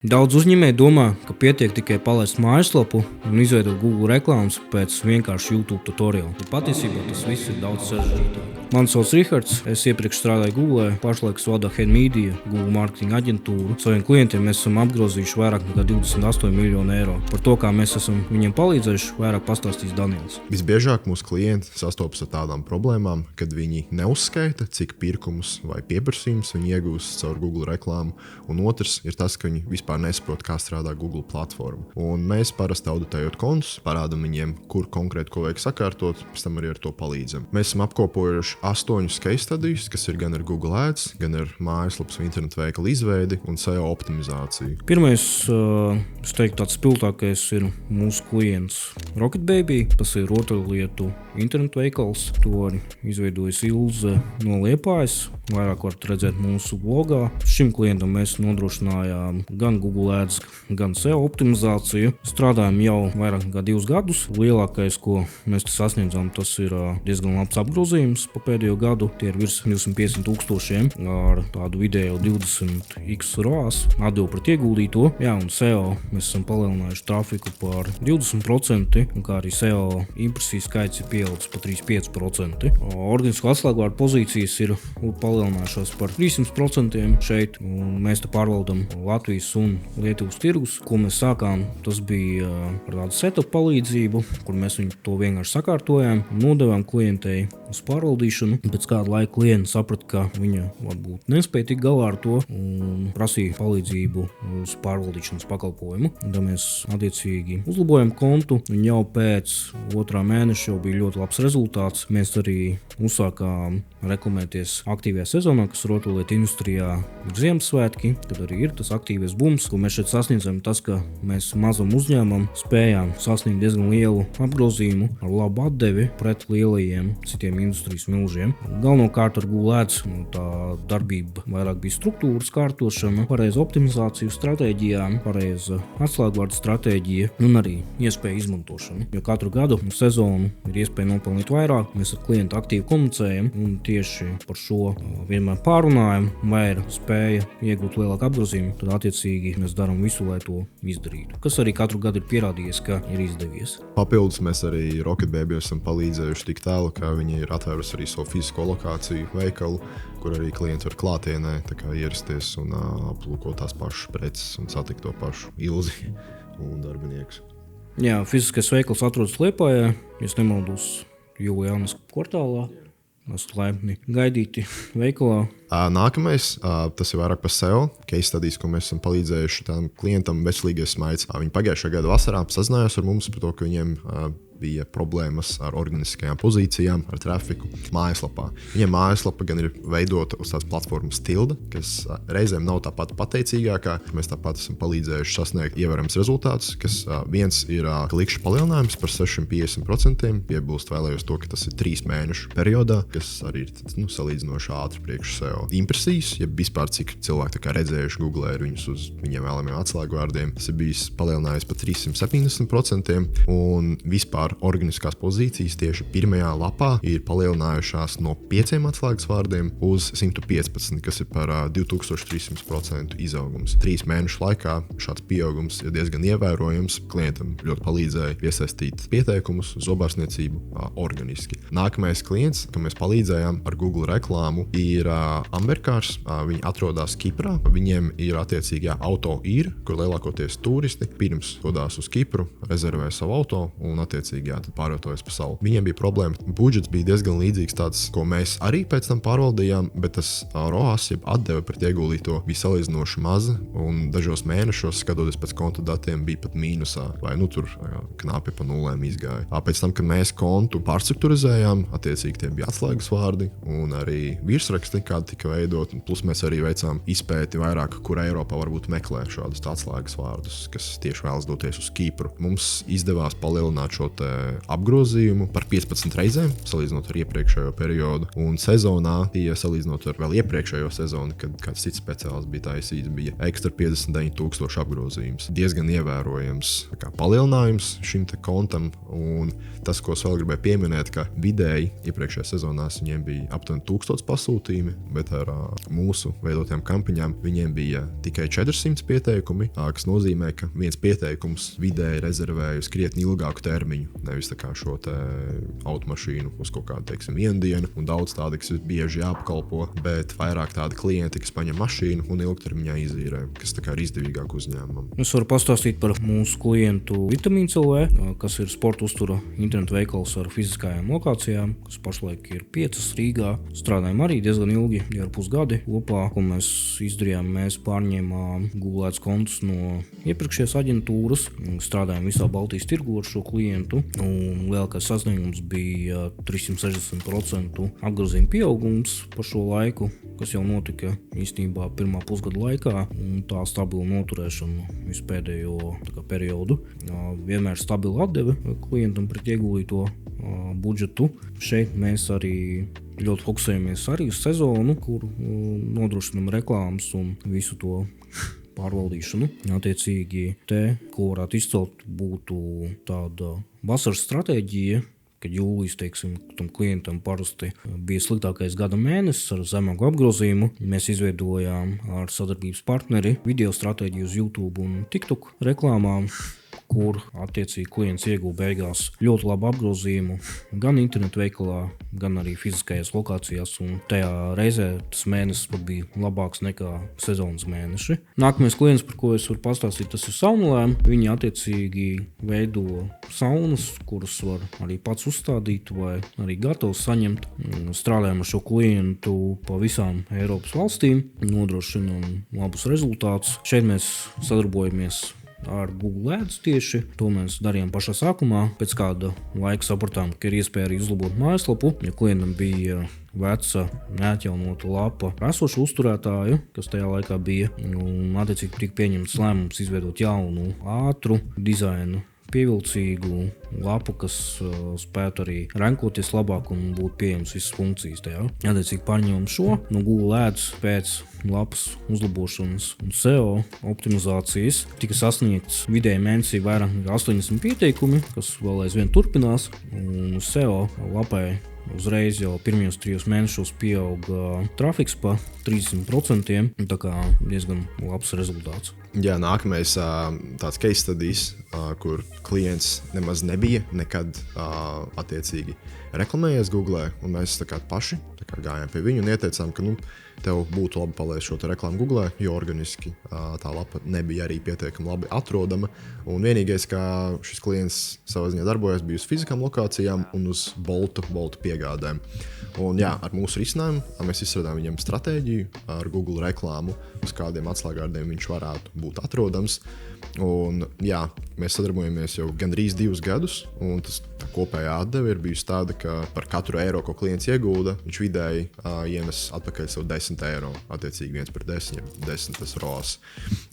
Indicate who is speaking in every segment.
Speaker 1: Daudz uzņēmēji domā, ka pietiek tikai palaist mājaslapu un izveidot Google reklāmas pēc vienkārša YouTube tutoriāla. Bet patiesībā tas viss ir daudz sarežģītāk. Mani sauc Rihards, es iepriekš strādāju Google, pašlaik vadu Head Media, Google marketinga aģentūru. Saviem klientiem mēs esam apgrozījuši vairāk nekā 28 miljonu eiro. Par to, kā mēs esam viņiem palīdzējuši, vairāk pastāstīs Daniels.
Speaker 2: Visbiežāk mūsu klienti sastopas ar tādām problēmām, kad viņi neuzskaita, cik pirkumus vai pieprasījumus viņi iegūst caur Google reklāmu, un otrs ir tas, ka viņi vispār nesaprot, kā strādā Google platforma. Un mēs parasti auditējot kontus, parādam viņiem, kur konkrēti ko vajag sakārtot, pēc tam arī ar to palīdzam. Mēs esam apkopojuši 8 case studies, kas ir gan ar Google Ads, gan ar mājaslapas un internetu veikalu izveidi un SEO optimizāciju.
Speaker 1: Pirmais, es teiktu, tāds spilgtākais ir mūsu klients Rocket Baby. Tas ir rotaļlietu internetu veikals. To arī izveidojas Ilze no Liepājas. Vairāk varat redzēt mūsu blogā. Šim klientam mēs nodrošinājām gan Google Ads, gan SEO optimizāciju. Strādājam jau vairāk nekā 2 gadus. Lielākais, ko mēs sasniedzām, tas ir diezgan labs apgrozījums pa pēdējo gadu. Tie ir virs 250,000 ar tādu vidēju 20x ROAS atdevu pret ieguldīto. Jā, un SEO mēs esam palielinājuši trafiku par 20%, un kā arī SEO impresiju skaits ir pieaudzis par 35%. Organisko atslēgvārdu pozīcijas ir palielinājušās par 300% šeit, un mēs te pārvaldam Latvijas un Lietuvas tirgus. Ko mēs sākām, tas bija ar tādu setup palīdzību, kur mēs viņu to vienkārši sakārtojām, nodevām klientei uz pārvaldīšanu. Pēc kāda laika klienti saprata, ka viņa varbūt nespēja tik galā ar to un prasīja palīdzību uz pārvaldīšanas pakalpojumu. Tad mēs attiecīgi uzlabojam kontu, un jau pēc 2. mēneša jau bija ļoti labs rezultāts. Mēs arī uzsākām reklamēties aktīvajā sezonā, kas rotaļlietu industrijā ir Ziemassvētki, tad arī ir tas aktīvais bums, ko mēs šeit sasniedzam. Tas, ka mēs mazam uzņēmumam spējām sasniegt diezgan lielu apgrozījumu ar labu atdevi pret lielajiem citiem industrijas milžiem. Galvenokārt ar Google Ads tā darbība vairāk bija struktūras kārtošana, pareiza optimizāciju stratēģijām, pareiza atslēgvārdu stratēģija un arī iespēja izmantošana. Jo katru gadu sezonu ir iespēja nopelnīt vairāk, mēs ar klientu aktīvi komunicējam un tieši par šo vienmēr pārunājam, vai ir spēja iegūt lielāku apgrozījumu, tad attiecīgi mēs darām visu, lai to izdarītu. Kas arī katru gadu ir pierādījies, ka ir izdevies.
Speaker 2: Papildus mēs arī Rocket Baby esam palīdzējuši tik tālu, ka viņi ir atvērusi arī savu fizisko lokāciju veikalu, kur arī klienti var klātienē ierasties un aplūkot tās pašas preces un satikt to pašu Ilzi un darbiniekus.
Speaker 1: Jā, fiziskais veikals atrodas Liepājā, ja nemaldos Juliānas kvartālā. Esmu laipni gaidīti veikalā.
Speaker 2: Nākamais, tas ir vairāk par SEO. Case studies, ko mēs esam palīdzējuši tam klientam Veselīgais smaids. Viņi pagājušā gada vasarā sazinājās ar mums par to, ka viņiem bija problēmas ar organiskajām pozīcijām, ar trafiku mājaslapā. Viņiem mājaslapa gan ir veidota uz tās platformas Tilda, kas reizēm nav tā pati pateicīgākā. Mēs tāpat esam palīdzējuši sasniegt ievērojams rezultātus, kas viens ir klikšķu palielinājums par 650%. Piebilst vēlējos to, ka tas ir 3 mēnešu periodā, kas arī ir salīdzinoši ātri priekš SEO. Impresijas, ja vispār cik cilvēki redzējuši Google ir viņus uz viņiem vēlamiem atslēgvārdiem, tas ir bijis palielinājies par 370%, un vispār organiskās pozīcijas tieši pirmajā lapā ir palielinājušās no 5 atslēgas vārdiem uz 115, kas ir par 2300% izaugums. 3 mēnešu laikā šāds pieaugums ir diezgan ievērojams. Klientam ļoti palīdzēja iesaistīt pieteikumus, zobārstniecību organiski. Nākamais klients, kam mēs palīdzējām ar Google reklāmu, ir Amberkārs. Viņi atrodas Kiprā. Viņiem ir attiecīgā auto īra, kur lielākoties turisti pirms dodās uz Kipru, rezervē savu auto un attiecīgi tad pārvietojas pa salu. Viņiem bija problēma. Budžets bija diezgan līdzīgs tāds, ko mēs arī pēc tam pārvaldījām, bet tas ROAS, jeb atdeve pret ieguldīto, bija salīdzinoši maza, un dažos mēnešos, skatoties pēc konta datiem, bija pat mīnusā, vai tur knapi pa nulēm izgāja. Pēc tam, kad mēs kontu pārstrukturizējām, attiecīgi tie bija atslēgas vārdi un arī virsraksti, kādi tika veidot, plus mēs arī veicām izpēti vairāk, kur Eiropā varbūt meklē šādus atslēgas vārdus, kas tieši vēlas doties uz Kipru. Mums izdevās palielināt šo apgrozījumu par 15 reizēm, salīdzinot ar iepriekšējo periodu. Un sezonā, salīdzinot ar vēl iepriekšējo sezonu, kad kāds cits speciāls bija taisīts, bija ekstra 59,000 apgrozījums. Diezgan ievērojams palielinājums šim te kontam. Un tas, ko es vēl gribēju pieminēt, ka vidēji iepriekšējā sezonās viņiem bija aptuveni 1000 pasūtījumi, bet ar mūsu veidotiem kampaņām viņiem bija tikai 400 pieteikumi, kas nozīmē, ka viens pieteikums vidēji rezervēja uz krietni ilgāku termiņu, nevis tā kā šo te automašīnu uz kaut kādu, teiksim, vienu dienu, un daudz tādi, kas bieži jāapkalpo, bet vairāk tādi klienti, kas paņem mašīnu un ilgtermiņā izīrē, kas tā kā ir izdevīgāk uzņēmumam.
Speaker 1: Es varu pastāstīt par mūsu klientu Vitamīns LV, kas ir sporta uztura internetu veikals ar fiziskajām lokācijām, kas pašlaik ir 5 Rīgā. Strādājam arī diezgan ilgi, 2,5 gadi kopā, ko mēs izdarījām. Mēs pārņēmām Google Ads kontus no iepriekšējās aģentūras, strādājam visā Baltijas tirgu ar šo klientu, un lielākais sasniegums bija 360% apgrozījuma pieaugums par šo laiku, kas jau notika īstenībā pirmā pusgada laikā, un tā stabila noturēšana visu pēdējo periodu. Vienmēr stabila atdeve klientam pret ieguldīto budžetu. Šeit mēs arī ļoti fokusējamies arī uz sezonu, kur nodrošinam reklāmas un visu to pārvaldīšanu. Attiecīgi te, ko varētu izcelt, būtu tāda vasaras stratēģija, kad jūlijas, teiksim, tam klientam parasti bija sliktākais gada mēnesis ar zemāku apgrozījumu. Mēs izveidojām ar sadarbības partneri video stratēģiju uz YouTube un TikTok reklāmām, kur attiecīgi klients ieguva beigās ļoti labu apgrozījumu gan internetu veikalā, gan arī fiziskajās lokācijās, un tajā reizē tas mēnesis pat bija labāks nekā sezonas mēneši. Nākamais klients, par ko es varu pastāstīt, tas ir saunalēm. Viņi attiecīgi veido saunas, kuras var arī pats uzstādīt vai arī gatavs saņemt. Strādājam ar šo klientu pa visām Eiropas valstīm, nodrošinam labus rezultātus. Šeit mēs sadarbojamies ar Google Ads tieši. To mēs darījām pašā sākumā. Pēc kāda laika sapratām, ka ir iespēja arī uzlabot mājaslapu. Ja klientam bija veca, neatjaunota lapa esošu uzturētāju, kas tajā laikā bija, un attiecīgi tika pieņemts lēmums izveidot jaunu, ātru dizainu, pievilcīgu lapu, kas spētu arī rankoties labāk un būt pieejams visas funkcijas tajā. Attiecīgi pārņemam šo no Google Ads pēc lapas uzlabošanas un SEO optimizācijas. Tika sasniegts vidēji mēnesī vairāk nekā 80 pieteikumi, kas vēl aizvien turpinās, un SEO lapai uzreiz jau pirmajos 3 mēnešos pieauga trafiks pa 30%, tā kā diezgan labs rezultāts.
Speaker 2: Jā, nākamais tāds case studies, kur klients nemaz nebija nekad attiecīgi reklamējies Google, un mēs paši gājām pie viņu un ieteicām, ka tev būtu labi palaist šo reklāmu Google, jo organiski tā lapa nebija arī pietiekami labi atrodama. Un vienīgais, kā šis klients savā ziņā darbojas, bija uz fizikām lokācijām un uz boltu piegādēm. Un jā, ar mūsu risinājumu mēs izstrādājām viņam stratēģiju ar Google reklāmu, uz kādiem atslēgvārdiem viņš varētu būt atrodams. Un jā, mēs sadarbojamies jau gandrīz 2 gadus, un tas kopējā atdeve ir bijusi tāda, ka par katru eiro, ko klients iegulda, viņš vidēji ienes atpakaļ sev 10 eiro, attiecīgi 1/10 tas ROAS.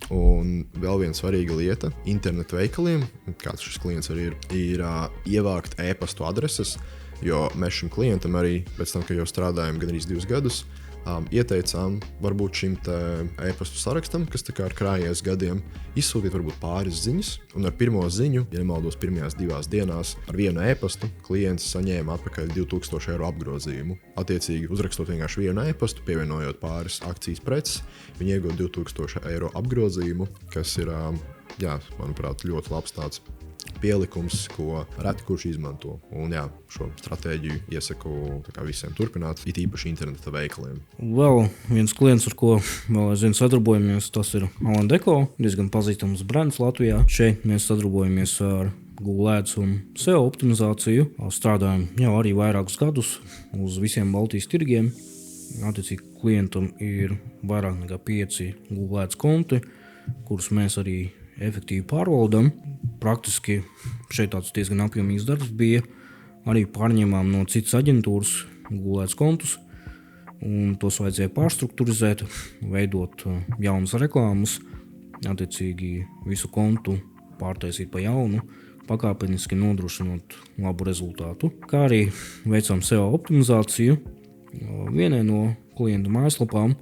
Speaker 2: Un vēl viena svarīga lieta internetu veikaliem, kāds šis klients arī ir ievākt e-pastu adreses, jo mēs šim klientam arī pēc tam, ka jau strādājam gandrīz 2 gadus, ieteicām varbūt šim e-pastu sarakstam, kas tā kā ir krājies gadiem, izsūtīt varbūt pāris ziņas, un ar pirmo ziņu, ja nemaldos pirmajās 2 dienās, ar vienu e-pastu klients saņēma atpakaļ 2000 eiro apgrozījumu. Attiecīgi, uzrakstot vienkārši vienu e-pastu, pievienojot pāris akcijas preces, viņi iegūst 2000 eiro apgrozījumu, kas ir, jā, manuprāt, ļoti labs tāds pielikums, ko reti kurš izmanto. Un jā, šo stratēģiju iesaku visiem turpināt, it īpaši interneta veikaliem.
Speaker 1: Vēl viens klients, ar ko vēl aizvien sadarbojamies, tas ir Alan Deco, diezgan pazīstams brands Latvijā. Šeit mēs sadarbojamies ar Google Ads un SEO optimizāciju. Strādājam jau arī vairākus gadus uz visiem Baltijas tirgiem. Attiecīgi klientam ir vairāk nekā 5 Google Ads konti, kurus mēs arī efektīvi pārvaldam. Praktiski šeit tāds diezgan apjomīgs darbs bija. Arī pārņēmām no citas aģentūras Google Ads kontus, un tos vajadzēja pārstrukturizēt, veidot jaunas reklāmas, attiecīgi visu kontu pārtaisīt pa jaunu, pakāpeniski nodrošinot labu rezultātu. Kā arī veicām SEO optimizāciju vienai no klientu mājaslapām,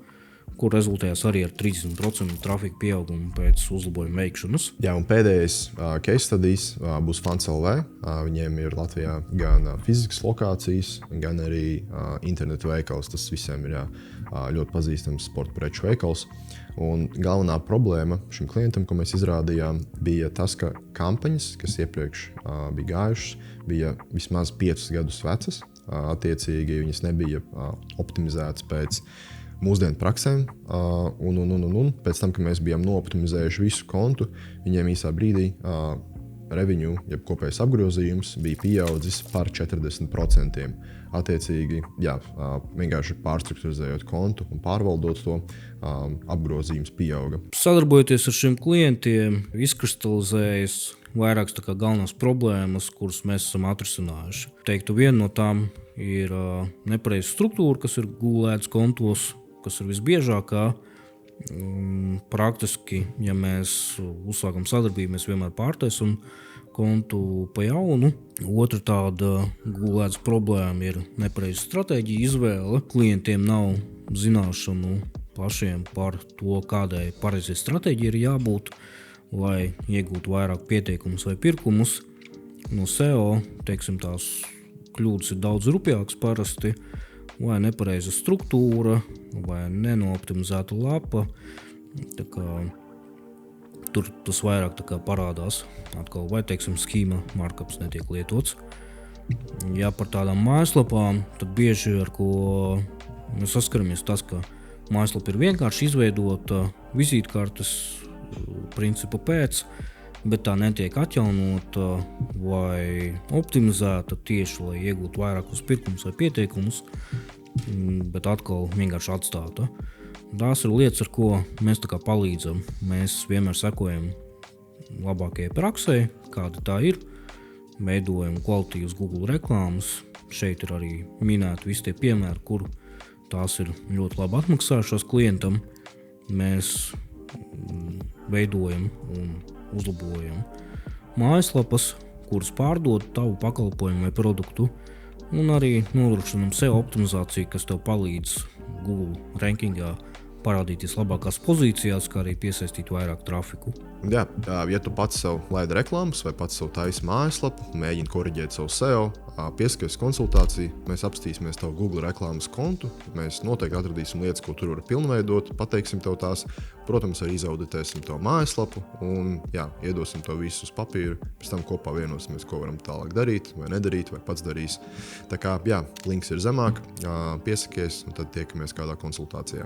Speaker 1: kur rezultējās arī ar 30% trafika pieaugumu pēc uzlabojuma veikšanas.
Speaker 2: Jā, un pēdējais case studies būs Fans.lv. Viņiem ir Latvijā gan fizikas lokācijas, gan arī internetu veikals. Tas visiem ir ļoti pazīstams sporta preču veikals. Un galvenā problēma šim klientam, ko mēs izrādījām, bija tas, ka kampaņas, kas iepriekš bija gājušas, bija vismaz 5 gadus vecas. Attiecīgi viņas nebija optimizētas pēc mūsdienu praksēm, un pēc tam, kad mēs bijām nooptimizējuši visu kontu, viņiem īsā brīdī revenue, jeb kopējais apgrozījums, bija pieaudzis par 40%. Attiecīgi, vienkārši pārstrukturizējot kontu un pārvaldot to, apgrozījums pieauga.
Speaker 1: Sadarbojoties ar šiem klientiem, izkristalizējas vairākas galvenās problēmas, kuras mēs esam atrisinājuši. Teiktu, viena no tām ir nepareiza struktūra, kas ir gulētas kontos, kas ir visbiežākā. Praktiski, ja mēs uzsākam sadarbību, mēs vienmēr pārtaisam kontu pa jaunu. Otra tāda gulētas problēma ir nepareiza stratēģija izvēle. Klientiem nav zināšanu pašiem par to, kādai pareizai stratēģijai ir jābūt, lai iegūtu vairāk pieteikumus vai pirkumus. No SEO, teiksim, tās kļūdas ir daudz rupjākas parasti, vai nepareiza struktūra, vai nenooptimizēta lapa. Tur tas vairāk parādās, atkal, vai teiksim, schema markups netiek lietots. Ja par tādām mājaslapām, tad bieži ar ko mēs saskaramies tas, ka mājaslapa ir vienkārši izveidota vizītkartes principa pēc, bet tā netiek atjaunota vai optimizēta tieši, lai iegūtu vairākus pirkumus vai pieteikumus, bet atkal vienkārši atstāta. Tās ir lietas, ar ko mēs palīdzam. Mēs vienmēr sekojam labākajai praksē, kāda tā ir, veidojam kvalitīvas Google reklāmas. Šeit ir arī minēti visi tie piemēri, kur tās ir ļoti labi atmaksājušās klientam. Mēs veidojam un uzlabojam mājaslapas, kuras pārdod tavu pakalpojumu vai produktu, un arī nodrošinam SEO optimizāciju, kas tev palīdz Google rankingā parādīties labākās pozīcijās, kā arī piesaistīt vairāk trafiku.
Speaker 2: Jā, ja tu pats sev laidi reklāmas vai pats sev taisi mājaslapu, mēģini koriģēt savu SEO, pieskaries konsultāciju, mēs apstīsimies tavu Google reklāmas kontu, mēs noteikti atradīsim lietas, ko tur var pilnveidot, pateiksim tev tās, protams, arī izauditēsim tavu mājaslapu un iedosim tev visu uz papīru, pēc tam kopā vienosimies, ko varam tālāk darīt vai nedarīt, vai pats darīs. Tā kā, links ir zemāk, piesakies un tad tiekamies kādā konsultācijā.